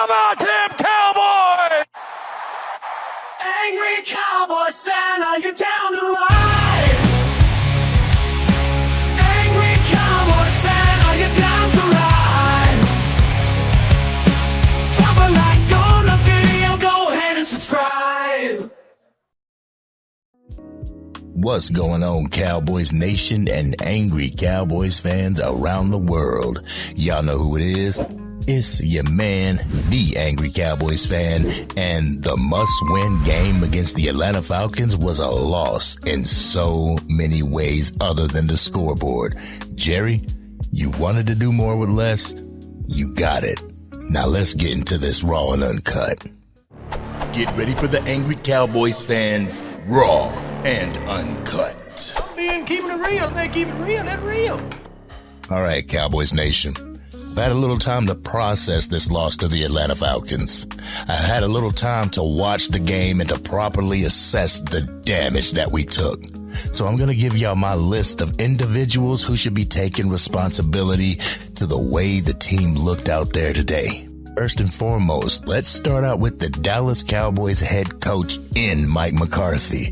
Come on, Team Cowboys! Angry Cowboys fan, are you down to ride? Angry Cowboys fan, are you down to ride? Drop a like on the video, go ahead and subscribe. What's going on, Cowboys Nation and Angry Cowboys fans around the world? Y'all know who it is. It's your man, the Angry Cowboys fan, and the must-win game against the Atlanta Falcons was a loss in so many ways other than the scoreboard. Jerry, you wanted to do more with less? You got it. Now let's get into this raw and uncut. Get ready for the Angry Cowboys fans, raw and uncut. Keeping it real, man. Keep it real. That's real. All right, Cowboys Nation. I've had a little time to process this loss to the Atlanta Falcons. I had a little time to watch the game and to properly assess the damage that we took. So I'm going to give y'all my list of individuals who should be taking responsibility to the way the team looked out there today. First and foremost, let's start out with the Dallas Cowboys head coach Mike McCarthy.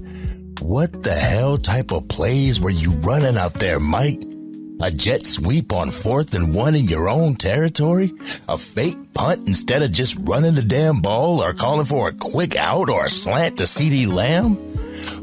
What the hell type of plays were you running out there, Mike? A jet sweep on 4th and 1 in your own territory? A fake punt instead of just running the damn ball or calling for a quick out or a slant to CeeDee Lamb?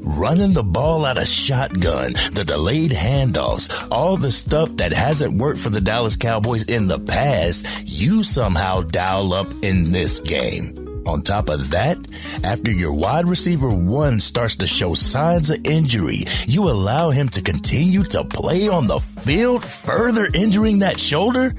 Running the ball out of shotgun, the delayed handoffs, all the stuff that hasn't worked for the Dallas Cowboys in the past, you somehow dial up in this game. On top of that, after your wide receiver 1 starts to show signs of injury, you allow him to continue to play on the field, further injuring that shoulder?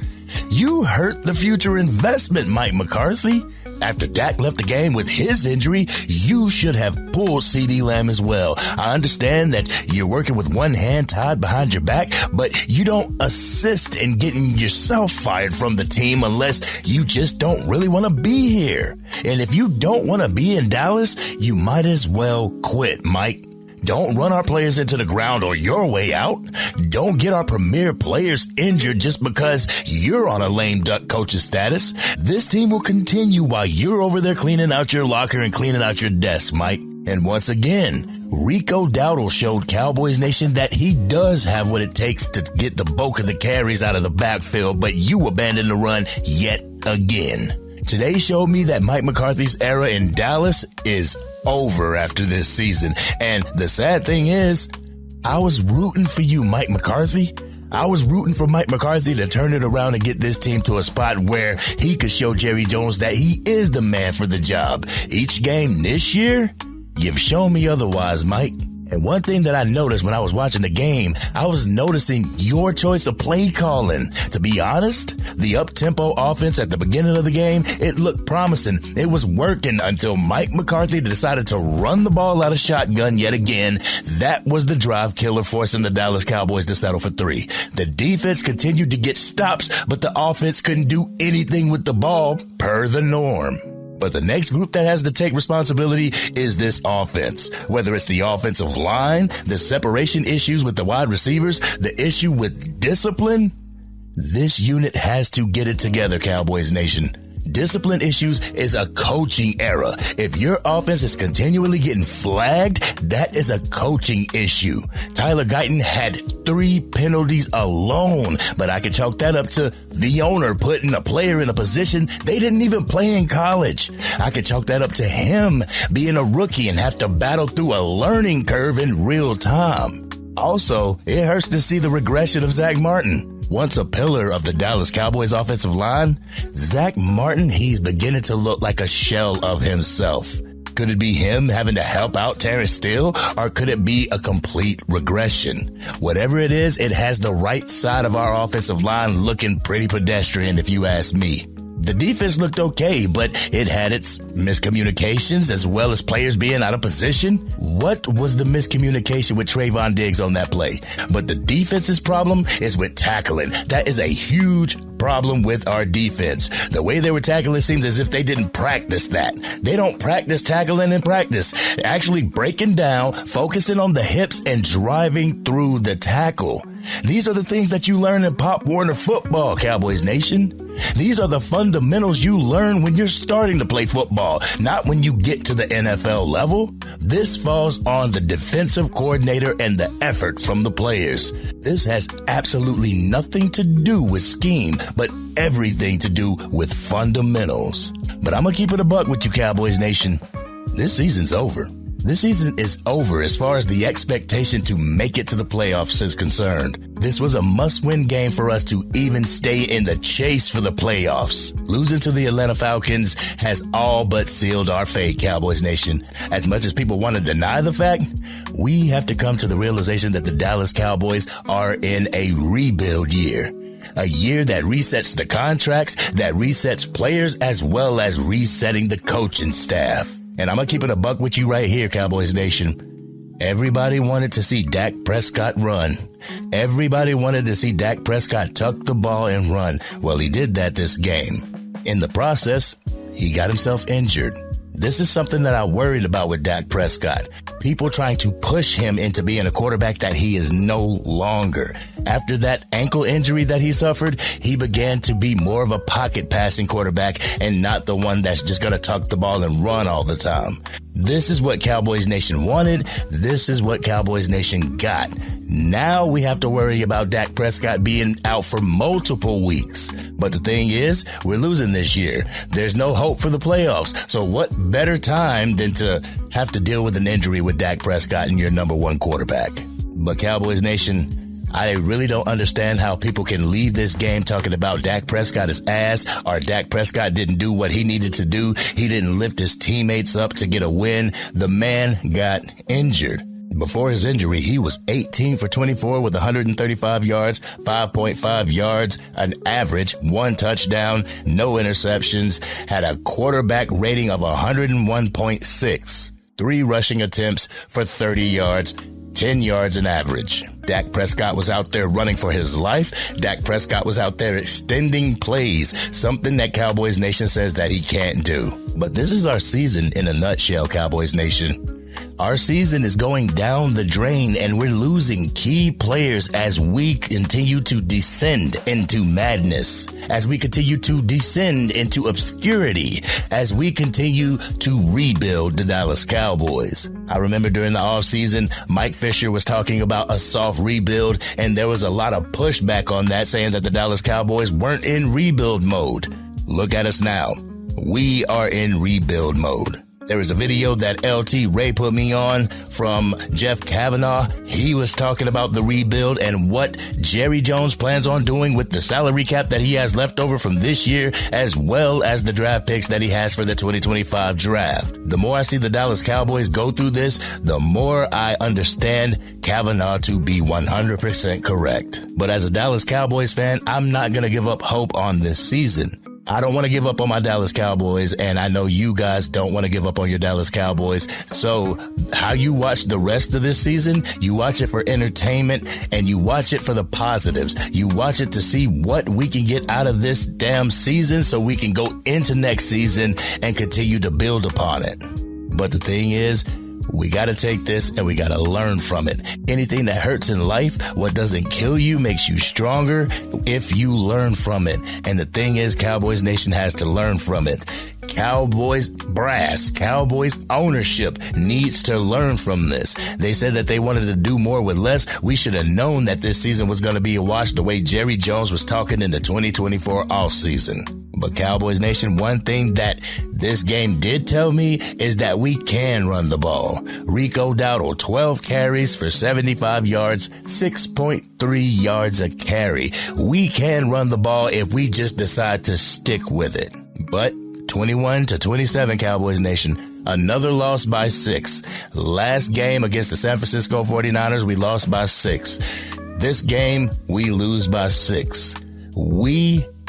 You hurt the future investment, Mike McCarthy. After Dak left the game with his injury, you should have pulled CeeDee Lamb as well. I understand that you're working with one hand tied behind your back, but you don't assist in getting yourself fired from the team unless you just don't really want to be here. And if you don't want to be in Dallas, you might as well quit, Mike. Don't run our players into the ground or your way out. Don't get our premier players injured just because you're on a lame duck coach's status. This team will continue while you're over there cleaning out your locker and cleaning out your desk, Mike. And once again, Rico Dowdle showed Cowboys Nation that he does have what it takes to get the bulk of the carries out of the backfield, but you abandoned the run yet again. Today showed me that Mike McCarthy's era in Dallas is over after this season. And the sad thing is, I was rooting for you, Mike McCarthy. I was rooting for Mike McCarthy to turn it around and get this team to a spot where he could show Jerry Jones that he is the man for the job. Each game this year, you've shown me otherwise, Mike. And one thing that I noticed when I was watching the game, I was noticing your choice of play calling. To be honest, the up-tempo offense at the beginning of the game, it looked promising. It was working until Mike McCarthy decided to run the ball out of shotgun yet again. That was the drive killer, forcing the Dallas Cowboys to settle for 3. The defense continued to get stops, but the offense couldn't do anything with the ball per the norm. But the next group that has to take responsibility is this offense. Whether it's the offensive line, the separation issues with the wide receivers, the issue with discipline, this unit has to get it together, Cowboys Nation. Discipline issues is a coaching error. If your offense is continually getting flagged, that is a coaching issue. Tyler Guyton had 3 penalties alone, but I could chalk that up to the owner putting a player in a position they didn't even play in college. I could chalk that up to him being a rookie and have to battle through a learning curve in real time. Also, it hurts to see the regression of Zach Martin. Once a pillar of the Dallas Cowboys offensive line, Zach Martin, he's beginning to look like a shell of himself. Could it be him having to help out Terrence Steele, or could it be a complete regression? Whatever it is, it has the right side of our offensive line looking pretty pedestrian, if you ask me. The defense looked okay, but it had its miscommunications as well as players being out of position. What was the miscommunication with Trayvon Diggs on that play? But the defense's problem is with tackling. That is a huge problem with our defense. The way they were tackling seems as if they didn't practice that. They don't practice tackling in practice. Actually breaking down, focusing on the hips and driving through the tackle. These are the things that you learn in Pop Warner football, Cowboys Nation. These are the fundamentals you learn when you're starting to play football, not when you get to the NFL level. This falls on the defensive coordinator and the effort from the players. This has absolutely nothing to do with scheme, but everything to do with fundamentals. But I'm going to keep it a buck with you, Cowboys Nation. This season's over. This season is over as far as the expectation to make it to the playoffs is concerned. This was a must-win game for us to even stay in the chase for the playoffs. Losing to the Atlanta Falcons has all but sealed our fate, Cowboys Nation. As much as people want to deny the fact, we have to come to the realization that the Dallas Cowboys are in a rebuild year. A year that resets the contracts, that resets players, as well as resetting the coaching staff. And I'm going to keep it a buck with you right here, Cowboys Nation. Everybody wanted to see Dak Prescott run. Everybody wanted to see Dak Prescott tuck the ball and run. Well, he did that this game. In the process, he got himself injured. This is something that I worried about with Dak Prescott. People trying to push him into being a quarterback that he is no longer. After that ankle injury that he suffered, he began to be more of a pocket passing quarterback and not the one that's just going to tuck the ball and run all the time. This is what Cowboys Nation wanted. This is what Cowboys Nation got. Now we have to worry about Dak Prescott being out for multiple weeks. But the thing is, we're losing this year. There's no hope for the playoffs. So what better time than to have to deal with an injury with Dak Prescott and your number one quarterback? But Cowboys Nation, I really don't understand how people can leave this game talking about Dak Prescott is ass, or Dak Prescott didn't do what he needed to do. He didn't lift his teammates up to get a win. The man got injured. Before his injury, he was 18 for 24 with 135 yards, 5.5 yards, an average, 1 touchdown, no interceptions, had a quarterback rating of 101.6, 3 rushing attempts for 30 yards, 10 yards an average. Dak Prescott was out there running for his life. Dak Prescott was out there extending plays, something that Cowboys Nation says that he can't do. But this is our season in a nutshell, Cowboys Nation. Our season is going down the drain and we're losing key players as we continue to descend into madness, as we continue to descend into obscurity, as we continue to rebuild the Dallas Cowboys. I remember during the offseason, Mike Fisher was talking about a soft rebuild, and there was a lot of pushback on that, saying that the Dallas Cowboys weren't in rebuild mode. Look at us now. We are in rebuild mode. There was a video that LT Ray put me on from Jeff Kavanaugh. He was talking about the rebuild and what Jerry Jones plans on doing with the salary cap that he has left over from this year, as well as the draft picks that he has for the 2025 draft. The more I see the Dallas Cowboys go through this, the more I understand Kavanaugh to be 100% correct. But as a Dallas Cowboys fan, I'm not going to give up hope on this season. I don't want to give up on my Dallas Cowboys, and I know you guys don't want to give up on your Dallas Cowboys. So how you watch the rest of this season, you watch it for entertainment, and you watch it for the positives. You watch it to see what we can get out of this damn season so we can go into next season and continue to build upon it. But the thing is, we got to take this and we got to learn from it. Anything that hurts in life, what doesn't kill you makes you stronger if you learn from it. And the thing is, Cowboys Nation has to learn from it. Cowboys brass, Cowboys ownership needs to learn from this. They said that they wanted to do more with less. We should have known that this season was going to be a wash the way Jerry Jones was talking in the 2024 offseason. But Cowboys Nation, one thing that this game did tell me is that we can run the ball. Rico Dowdle, 12 carries for 75 yards, 6.3 yards a carry. We can run the ball if we just decide to stick with it. But 21-27, Cowboys Nation. Another loss by 6. Last game against the San Francisco 49ers, we lost by 6. This game, we lose by 6.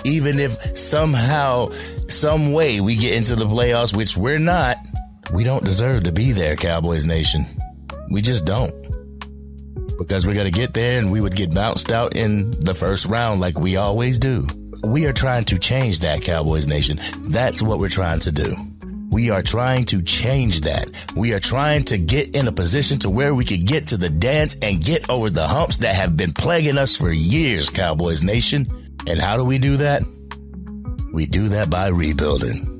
Even if somehow, some way we get into the playoffs, which we're not, we don't deserve to be there, Cowboys Nation. We just don't. Because we're going to get there and we would get bounced out in the first round like we always do. We are trying to change that, Cowboys Nation. That's what we're trying to do. We are trying to change that. We are trying to get in a position to where we could get to the dance and get over the humps that have been plaguing us for years, Cowboys Nation. And how do we do that? We do that by rebuilding.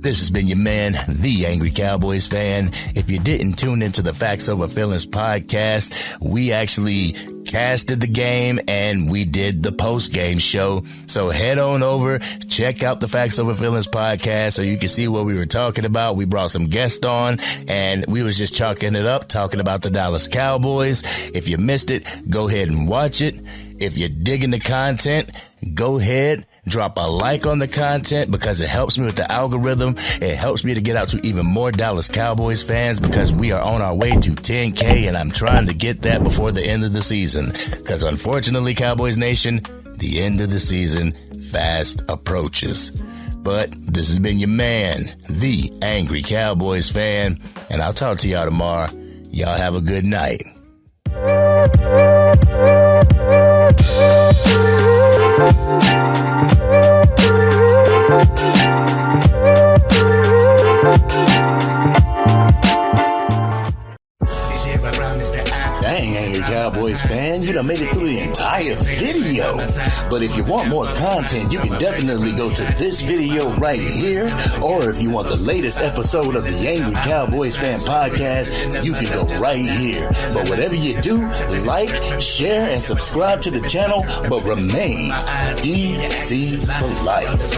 This has been your man, the Angry Cowboys Fan. If you didn't tune into the Facts Over Feelings podcast, we actually casted the game and we did the post-game show. So head on over, check out the Facts Over Feelings podcast so you can see what we were talking about. We brought some guests on and we was just chalking it up, talking about the Dallas Cowboys. If you missed it, go ahead and watch it. If you're digging the content, go ahead, drop a like on the content because it helps me with the algorithm. It helps me to get out to even more Dallas Cowboys fans because we are on our way to 10K and I'm trying to get that before the end of the season. Because unfortunately, Cowboys Nation, the end of the season fast approaches. But this has been your man, the Angry Cowboys Fan, and I'll talk to y'all tomorrow. Y'all have a good night. Dang, Angry Cowboys fan, you done made it through the entire video. But if you want more content, you can definitely go to this video right here. Or if you want the latest episode of the Angry Cowboys Fan podcast, you can go right here. But whatever you do, like, share, and subscribe to the channel, but remain DC for life.